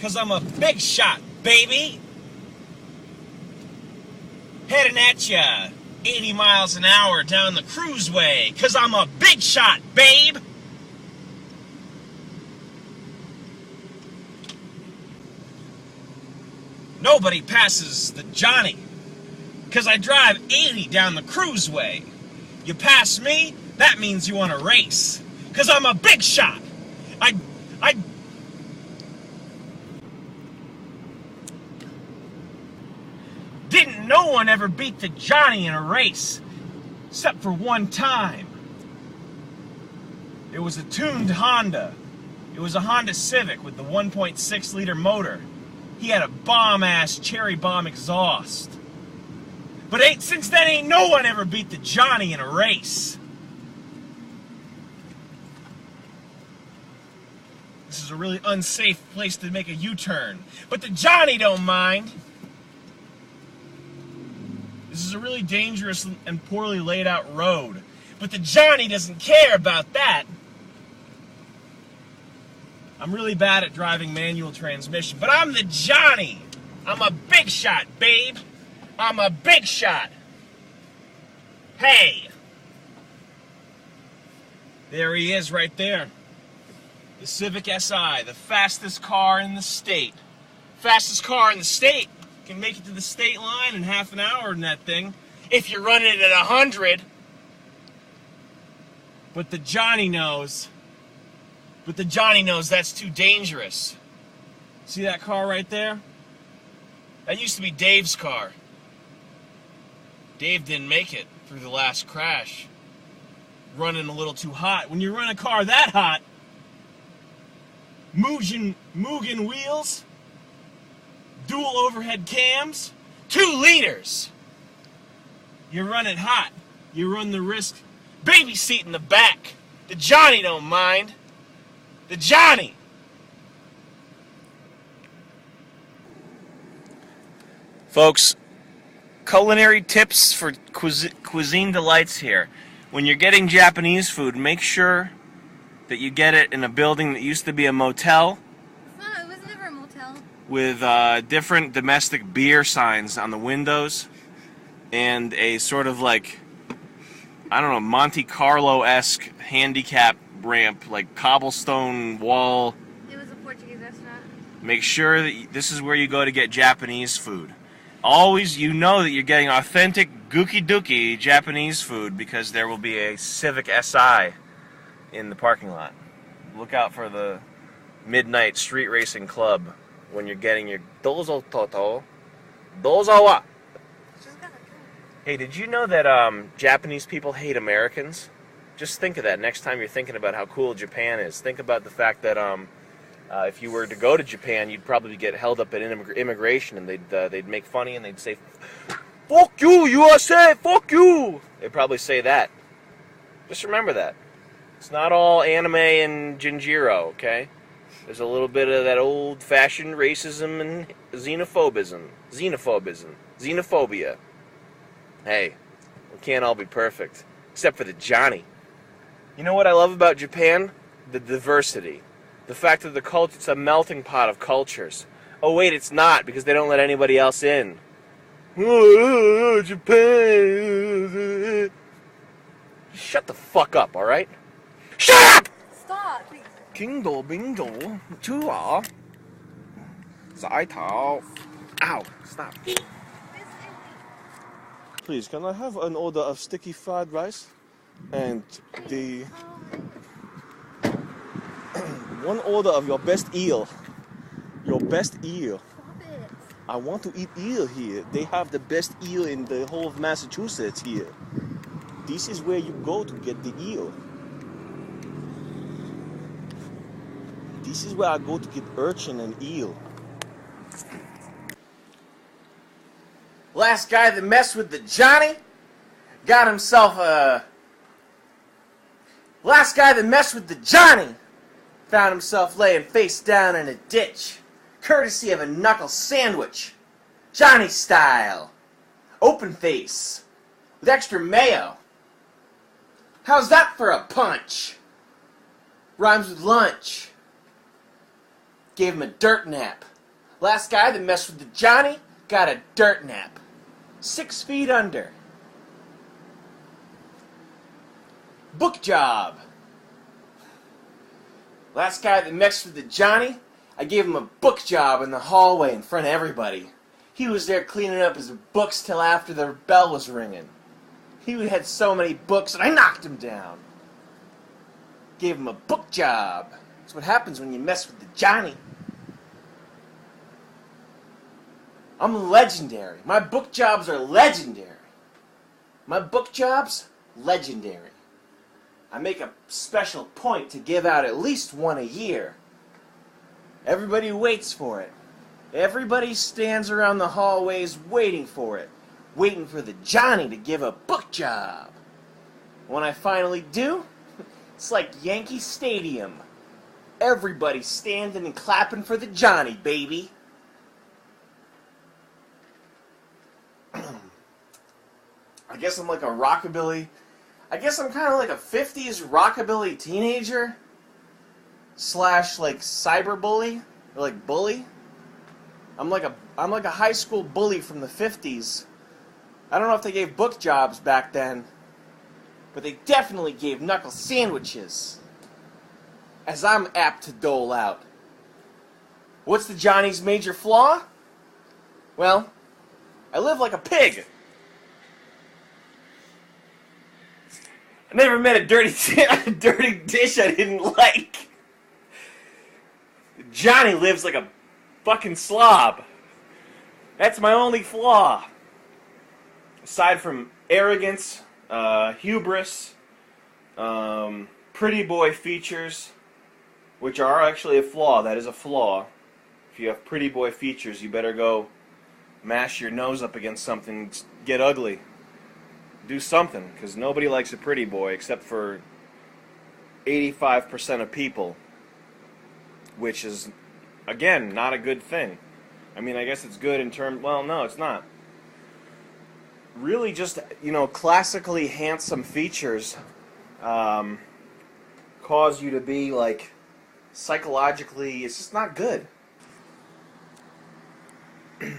'cause I'm a big shot, baby. Heading at ya, 80 miles an hour down the cruiseway, 'cause I'm a big shot, babe. Nobody passes the Johnny, 'cause I drive 80 down the cruiseway. You pass me, that means you want to race, 'cause I'm a big shot. Didn't no one ever beat the Johnny in a race, except for one time. It was a tuned Honda. It was a Honda Civic with the 1.6 liter motor. He had a bomb-ass cherry bomb exhaust. But since then, ain't no one ever beat the Johnny in a race. This is a really unsafe place to make a U-turn, but the Johnny don't mind. This is a really dangerous and poorly laid out road, but the Johnny doesn't care about that. I'm really bad at driving manual transmission, but I'm the Johnny. I'm a big shot, babe. I'm a big shot. Hey. There he is right there. The Civic Si, the fastest car in the state. Fastest car in the state. Can make it to the state line in half an hour in that thing, if you're running it at 100. But the Johnny knows. But the Johnny knows that's too dangerous. See that car right there? That used to be Dave's car. Dave didn't make it through the last crash. Running a little too hot. When you run a car that hot, Mugen wheels, dual overhead cams, 2 liters. You run it hot. You run the risk. Baby seat in the back. The Johnny don't mind. The Johnny. Folks, culinary tips for cuisine delights here. When you're getting Japanese food, make sure that you get it in a building that used to be a motel. It was never a motel. With different domestic beer signs on the windows and a sort of like, I don't know, Monte Carlo-esque handicap ramp, like cobblestone wall. It was a Portuguese restaurant. Make sure that this is where you go to get Japanese food. Always, you know that you're getting authentic gookie dookie Japanese food because there will be a Civic Si in the parking lot. Look out for the Midnight Street Racing Club when you're getting your dozo toto. Dozo wa. Hey, did you know that Japanese people hate Americans? Just think of that next time you're thinking about how cool Japan is. Think about the fact that if you were to go to Japan, you'd probably get held up at immigration, and they'd make fun of you, and they'd say, "Fuck you, USA! Fuck you!" They'd probably say that. Just remember that. It's not all anime and Jinjiro, okay? There's a little bit of that old-fashioned racism and xenophobia. Hey, we can't all be perfect, except for the Johnny. You know what I love about Japan? The diversity. The fact that it's a melting pot of cultures. Oh wait, it's not, because they don't let anybody else in. Oh, Japan. Shut the fuck up, alright? Shut up! Stop! Kingo bingo. Chua. Zai tao. Ow, stop. Please, can I have an order of sticky fried rice? And the one order of your best eel. Your best eel. Stop it. I want to eat eel here. They have the best eel in the whole of Massachusetts here. This is where you go to get the eel. This is where I go to get urchin and eel. Last guy that messed with the Johnny got himself a... Last guy that messed with the Johnny found himself laying face down in a ditch, courtesy of a knuckle sandwich, Johnny style, open face, with extra mayo. How's that for a punch? Rhymes with lunch. gave him a dirt nap. Last guy that messed with the Johnnie got a dirt nap. 6 feet under. Book job. Last guy that messed with the Johnnie, I gave him a book job in the hallway in front of everybody. He was there cleaning up his books till after the bell was ringing. He had so many books and I knocked him down. Gave him a book job. That's what happens when you mess with the Johnnie. I'm legendary. My book jobs are legendary. My book jobs, legendary. I make a special point to give out at least one a year. Everybody waits for it. Everybody stands around the hallways waiting for it. Waiting for the Johnnie to give a book job. When I finally do, it's like Yankee Stadium. Everybody standing and clapping for the Johnnie, baby. I guess I'm like a rockabilly. I guess I'm kind of like a 50s rockabilly teenager. Slash like cyberbully. Or like bully. I'm like a high school bully from the 50s. I don't know if they gave book jobs back then, but they definitely gave knuckle sandwiches, as I'm apt to dole out. What's the Johnnie's major flaw? Well, I live like a pig. I never met a dirty dish I didn't like. Johnnie lives like a fucking slob. That's my only flaw. Aside from arrogance, hubris, pretty boy features, which are actually a flaw. That is a flaw. If you have pretty boy features, you better go mash your nose up against something, get ugly. Do something, because nobody likes a pretty boy except for 85% of people, which is, again, not a good thing. I mean, I guess it's good in terms, well, no, it's not. Really just, classically handsome features cause you to be, like, psychologically, it's just not good. The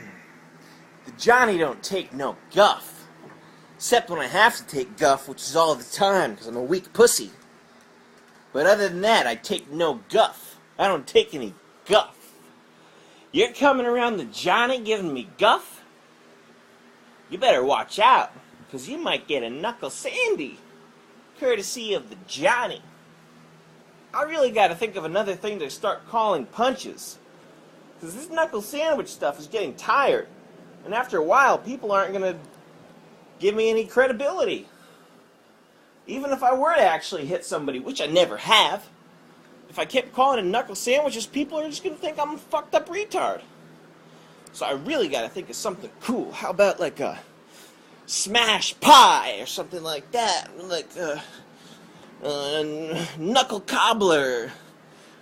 Johnnie don't take no guff. Except when I have to take guff, which is all the time, because I'm a weak pussy. But other than that, I take no guff. I don't take any guff. You're coming around the Johnnie giving me guff? You better watch out, because you might get a knuckle sandy, courtesy of the Johnnie. I really got to think of another thing to start calling punches, because this knuckle sandwich stuff is getting tired, and after a while, people aren't going to give me any credibility. Even if I were to actually hit somebody, which I never have, if I kept calling it knuckle sandwiches, people are just going to think I'm a fucked up retard. So I really got to think of something cool. How about like a smash pie or something like that? Like a knuckle cobbler.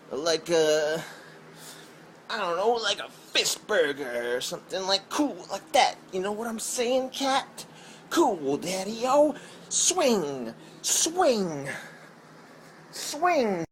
Like a, I don't know, like a fist burger or something like cool like that. You know what I'm saying, cat? Cool, daddy-o. Swing, swing, swing.